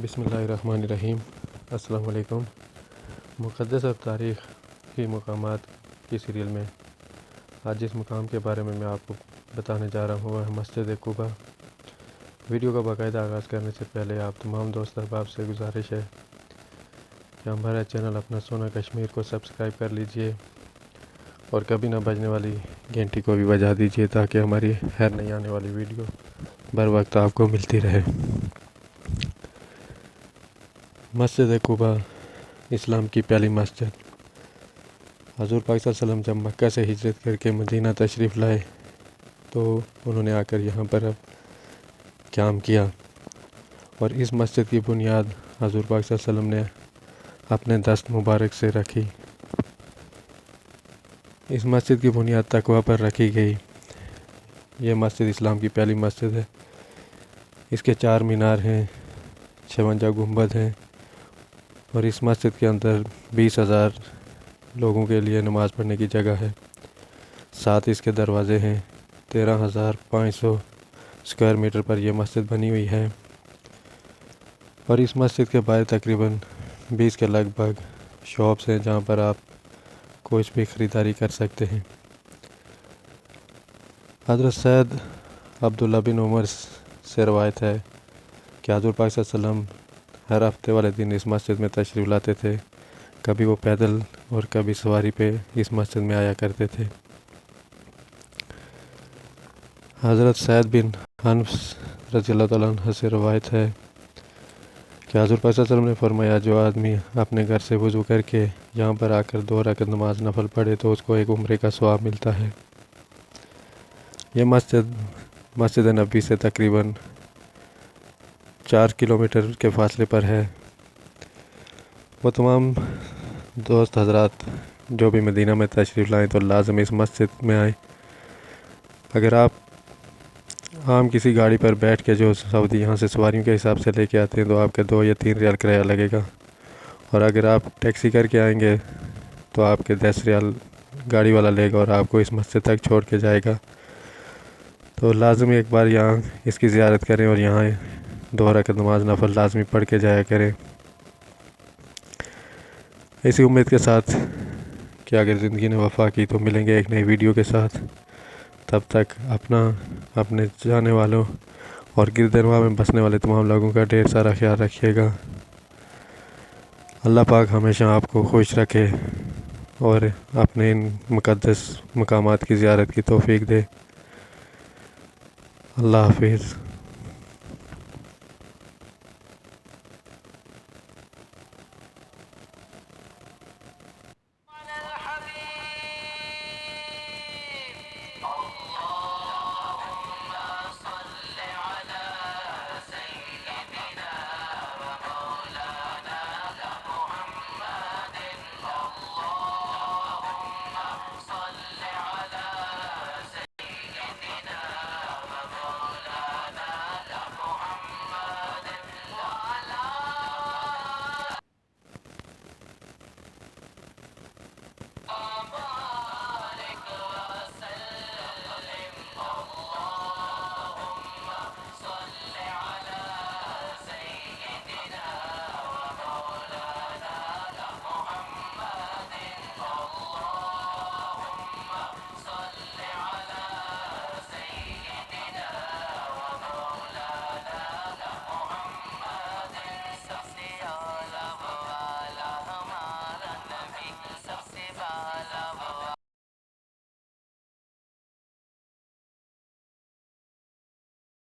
بسم اللہ الرحمن الرحیم۔ السلام علیکم۔ مقدس اور تاریخی مقامات کی سیریل میں آج جس مقام کے بارے میں آپ کو بتانے جا رہا ہوں وہ ہے مسجد قباء۔ ویڈیو کا باقاعدہ آغاز کرنے سے پہلے آپ تمام دوست احباب سے گزارش ہے کہ ہمارا چینل اپنا سونا کشمیر کو سبسکرائب کر لیجئے اور کبھی نہ بجنے والی گھنٹی کو بھی بجا دیجئے تاکہ ہماری ہر نئی آنے والی ویڈیو بر وقت آپ کو ملتی رہے۔ مسجد قباء اسلام کی پہلی مسجد۔ حضور پاک صلی اللہ علیہ وسلم جب مکہ سے ہجرت کر کے مدینہ تشریف لائے تو انہوں نے آ کر یہاں پر قیام کیا اور اس مسجد کی بنیاد حضور پاک صلی اللہ علیہ وسلم نے اپنے دست مبارک سے رکھی۔ اس مسجد کی بنیاد تقویٰ پر رکھی گئی۔ یہ مسجد اسلام کی پہلی مسجد ہے۔ اس کے 4 مینار ہیں، 56 گنبد ہیں اور اس مسجد کے اندر 20,000 لوگوں کے لیے نماز پڑھنے کی جگہ ہے۔ 7 اس کے دروازے ہیں۔ 13,500 اسکوائر میٹر پر یہ مسجد بنی ہوئی ہے اور اس مسجد کے باہر تقریباً 20 کے لگ بھگ شاپس ہیں جہاں پر آپ کچھ بھی خریداری کر سکتے ہیں۔ حضرت سید عبداللہ بن عمر سے روایت ہے کہ حضور پاک صلی اللہ علیہ وسلم ہر ہفتے والے دن اس مسجد میں تشریف لاتے تھے۔ کبھی وہ پیدل اور کبھی سواری پہ اس مسجد میں آیا کرتے تھے۔ حضرت سعید بن انس رضی اللہ تعالیٰ عنہ سے روایت ہے کہ حضور پاک صلی اللہ علیہ وسلم نے فرمایا جو آدمی اپنے گھر سے وضو کر کے یہاں پر آ کر 2 رکعت نماز نفل پڑھے تو اس کو ایک عمرے کا ثواب ملتا ہے۔ یہ مسجد نبوی سے تقریباً 4 کلومیٹر کے فاصلے پر ہے۔ وہ تمام دوست حضرات جو بھی مدینہ میں تشریف لائیں تو لازم اس مسجد میں آئیں۔ اگر آپ عام کسی گاڑی پر بیٹھ کے جو سعودی یہاں سے سواریوں کے حساب سے لے کے آتے ہیں تو آپ کا 2 یا 3 ریال کرایہ لگے گا، اور اگر آپ ٹیکسی کر کے آئیں گے تو آپ کے 10 ریال گاڑی والا لے گا اور آپ کو اس مسجد تک چھوڑ کے جائے گا۔ تو لازمی ایک بار یہاں اس کی زیارت کریں اور یہاں 2 رکعت نماز نفل لازمی پڑھ کے جایا کریں۔ اسی امید کے ساتھ کہ اگر زندگی نے وفا کی تو ملیں گے ایک نئی ویڈیو کے ساتھ۔ تب تک اپنے جانے والوں اور گردنواہ میں بسنے والے تمام لوگوں کا ڈھیر سارا خیال رکھیے گا۔ اللہ پاک ہمیشہ آپ کو خوش رکھے اور اپنے ان مقدس مقامات کی زیارت کی توفیق دے۔ اللہ حافظ۔